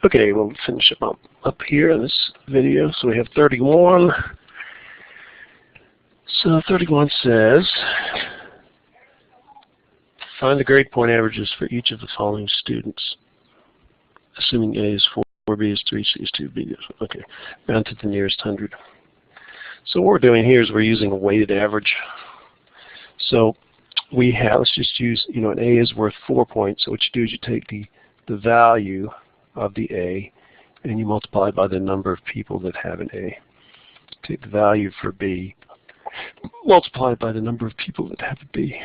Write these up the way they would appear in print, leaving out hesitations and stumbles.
Okay, we'll finish up here in this video. So we have 31. So 31 says, find the grade point averages for each of the following students, assuming A is 4, B is 3, C is 2, B is 1. Okay, round to the nearest 100. So what we're doing here is we're using a weighted average. So we have, let's just use, an A is worth 4 points. So what you do is you take the value of the A and you multiply by the number of people that have an A. Take the value for B, multiply by the number of people that have a B.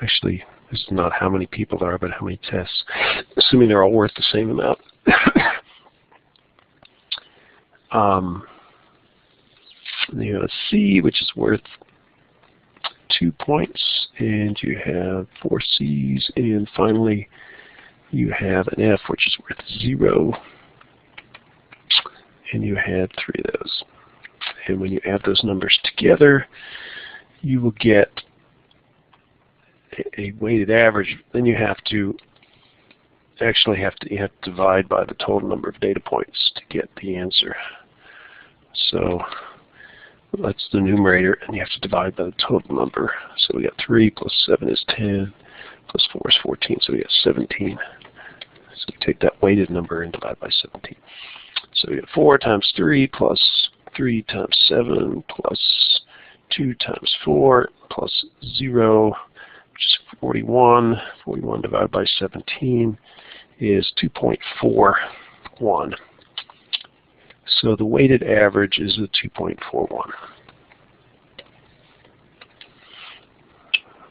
Actually, this is not how many people there are, but how many tests, assuming they're all worth the same amount. You have a C, which is worth 2 points, and you have 4 C's, and finally you have an F, which is worth 0, and you had 3 of those. And when you add those numbers together, you will get a weighted average. Then you have to divide by the total number of data points to get the answer. So that's the numerator, and you have to divide by the total number. So we got 3 plus 7 is 10, plus 4 is 14, so we got 17. So we take that weighted number and divide by 17. So we got 4 times 3 plus 3 times 7 plus 2 times 4 plus 0, which is 41. 41 divided by 17 is 2.41. So the weighted average is a 2.41.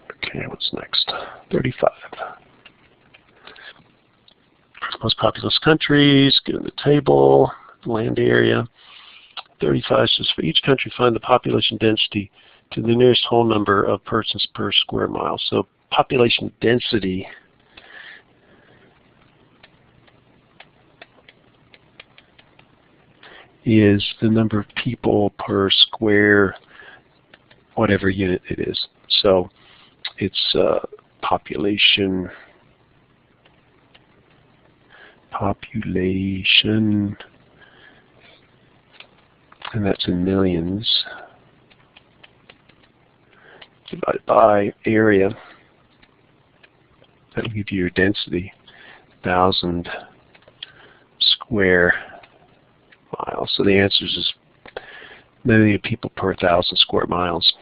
Okay, what's next? 35. Most populous countries, get in the table, land area. 35 says for each country find the population density to the nearest whole number of persons per square mile. So population density is the number of people per square whatever unit it is. So it's population, and that's in millions, divided by area. That will give you your density, 1,000 square miles. So the answer is million people per 1,000 square miles.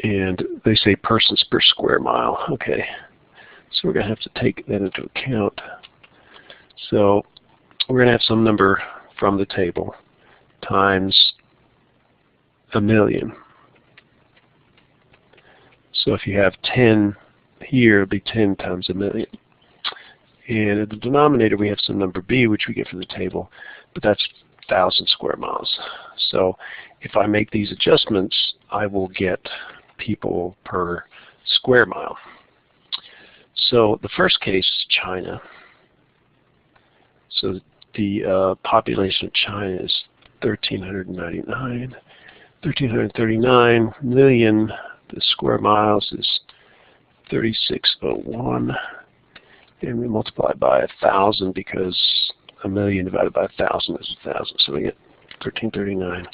And they say persons per square mile. Okay, so we're going to have to take that into account. So we're going to have some number from the table times a million. So if you have 10 here, it'll be 10 times a million. And in the denominator we have some number B, which we get from the table, but that's 1,000 square miles. So if I make these adjustments, I will get people per square mile. So the first case is China. So the population of China is 1,399. 1,339 million. The square miles is 3,601. And we multiply by 1,000 because a million divided by 1,000 is 1,000. So we get 1,339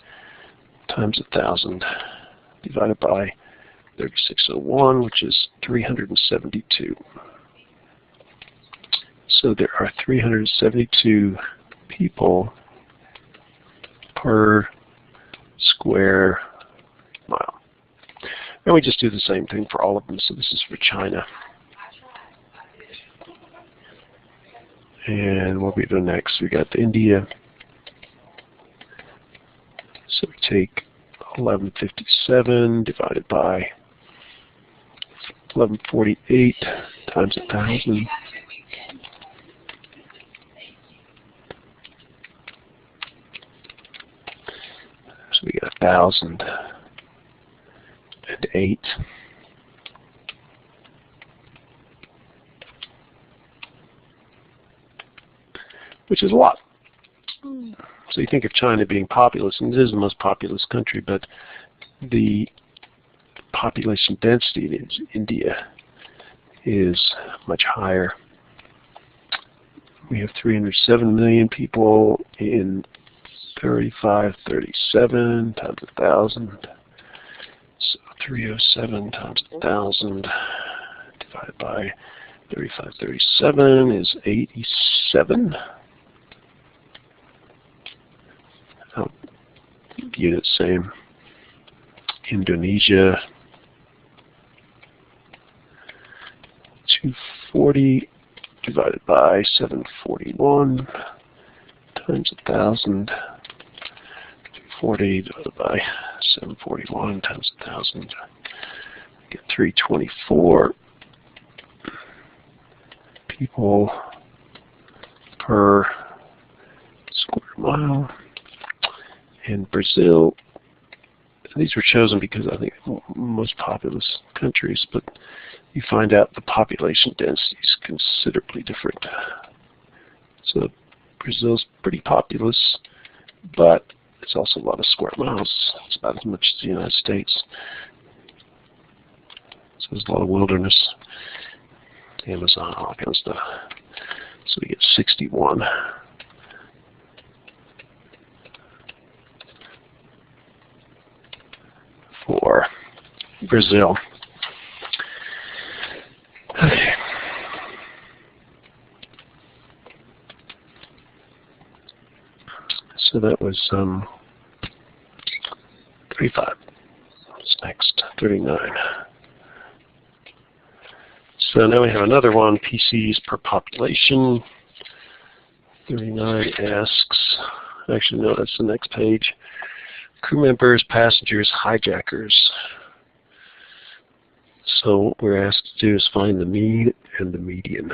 times 1,000 divided by 3,601, which is 372. So there are 372 people per square mile. And we just do the same thing for all of them. So this is for China. And what we do next, we got India. So we take 1157 divided by 1148 times 1,000. So we got 1,008. Which is a lot. So you think of China being populous, and it is the most populous country, but the population density is India. is much higher. We have 307 million people in 3537 times 1,000. So 307 times 1,000 divided by 3537 is 87. Unit same. Indonesia, 240 divided by 741 times 1,000. 240 divided by 741 times 1,000. Get 324 people per square mile. In Brazil, these were chosen because I think most populous countries, but you find out the population density is considerably different. So Brazil's pretty populous, but it's also a lot of square miles. It's about as much as the United States. So there's a lot of wilderness, Amazon, all that kind of stuff. So we get 61. For Brazil. Okay. So that was 35. What's next? 39. So now we have another one, PCs per population. 39 asks, actually no, that's the next page. Crew members, passengers, hijackers. So what we're asked to do is find the mean and the median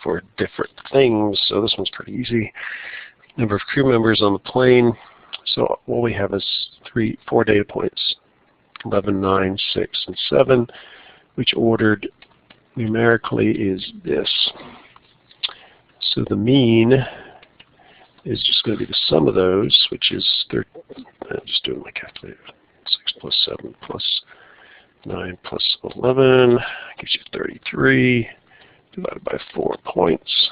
for different things. So this one's pretty easy. Number of crew members on the plane. So what we have is 4 data points, 11, 9, 6, and 7, which ordered numerically is this. So the mean is just going to be the sum of those, which is, I'm just doing my calculator, 6 plus 7 plus 9 plus 11 gives you 33 divided by 4 points.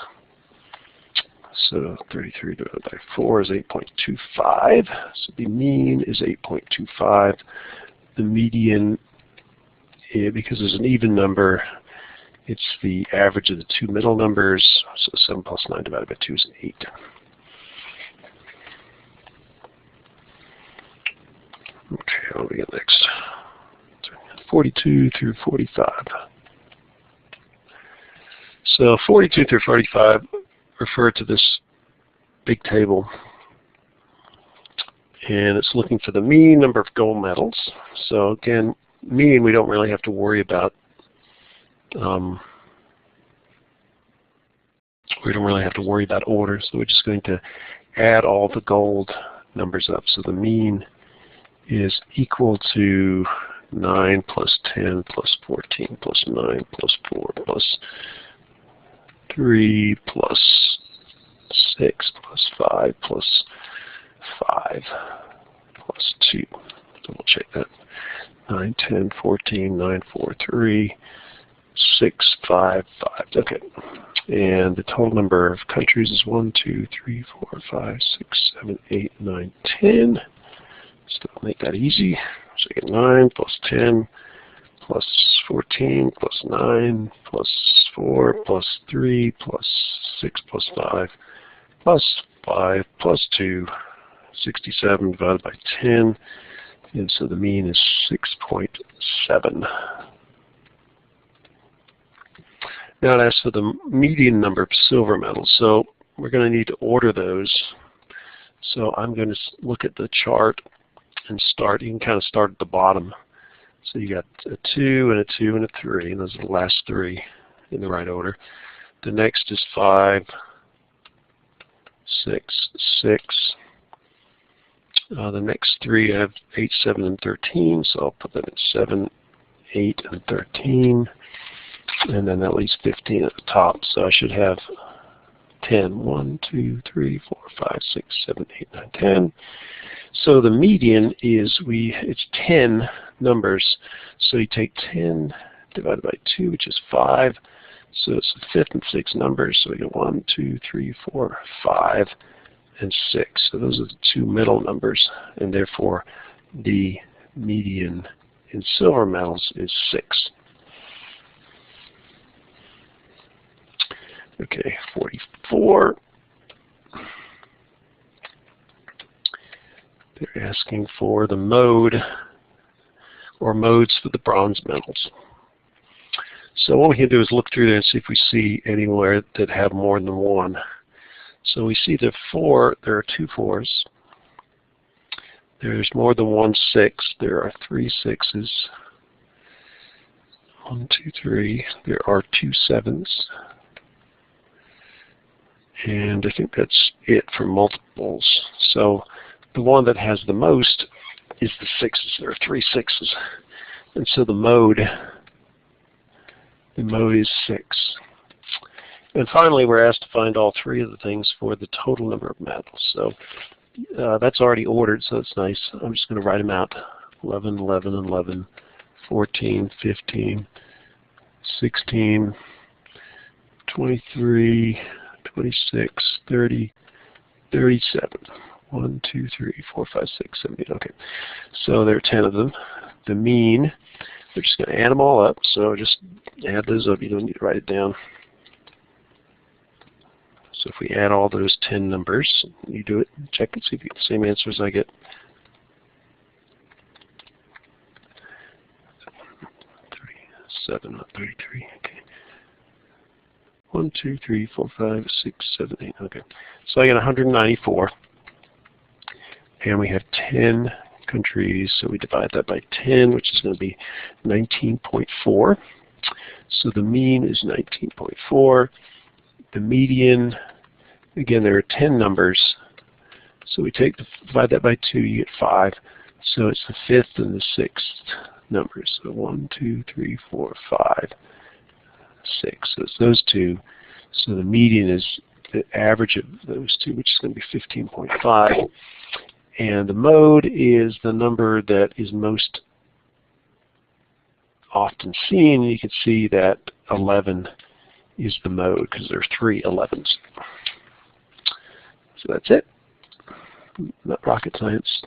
So 33 divided by 4 is 8.25. So the mean is 8.25. The median, because it's an even number, it's the average of the two middle numbers. So 7 plus 9 divided by 2 is 8. Okay, what do we get next? 42 through 45. So 42 through 45 refer to this big table. And it's looking for the mean number of gold medals. So again, mean we don't really have to worry about. We don't really have to worry about order. So we're just going to add all the gold numbers up. So the mean is equal to 9 plus 10 plus 14 plus 9 plus 4 plus 3 plus 6 plus 5 plus 5 plus 2. Double check that. 9, 10, 14, 9, 4, 3, 6, 5, 5. Okay. And the total number of countries is 1, 2, 3, 4, 5, 6, 7, 8, 9, 10. So make that easy. So you get 9 plus 10 plus 14 plus 9 plus 4 plus 3 plus 6 plus 5 plus 5 plus 2, 67 divided by 10. And so the mean is 6.7. Now it asks for the median number of silver medals. So we're going to need to order those. So I'm going to look at the chart and start. You can kind of start at the bottom. So you got a 2 and a 2 and a 3, and those are the last 3 in the right order. The next is 5, 6, 6. The next 3 I have 8, 7, and 13, so I'll put them at 7, 8, and 13. And then that leaves 15 at the top, so I should have 10. 1, 2, 3, 4, 5, 6, 7, 8, 9, 10. So the median is it's 10 numbers. So you take 10 divided by 2, which is 5. So it's the fifth and sixth numbers. So we get 1, 2, 3, 4, 5, and 6. So those are the two middle numbers, and therefore the median in silver medals is 6. Okay, 44. They're asking for the mode or modes for the bronze medals. So what we can do is look through there and see if we see anywhere that have more than one. So we see there are 2 4s. There's more than 1 6. There are 3 6s. 1, 2, 3. There are 2 7s. And I think that's it for multiples. So the one that has the most is the 6s. There are 3 6s. And so the mode is 6. And finally, we're asked to find all 3 of the things for the total number of medals. So that's already ordered, so it's nice. I'm just going to write them out. 11, 11, 11, 14, 15, 16, 23, 26, 30, 37. 1, 2, 3, 4, 5, 6, 7, 8. Okay. So there are 10 of them. The mean, we're just going to add them all up. So just add those up. You don't need to write it down. So if we add all those 10 numbers, you do it, check and see if you get the same answer as I get. 37, not 33. Okay. 1, 2, 3, 4, 5, 6, 7, 8. Okay. So I get 194. And we have 10 countries, so we divide that by 10, which is going to be 19.4. So the mean is 19.4. The median, again, there are 10 numbers. So we divide that by 2, you get 5. So it's the fifth and the sixth numbers. So 1, 2, 3, 4, 5, 6. So it's those two. So the median is the average of those two, which is going to be 15.5. And the mode is the number that is most often seen. You can see that 11 is the mode because there's 3 11s. So that's it. Not rocket science.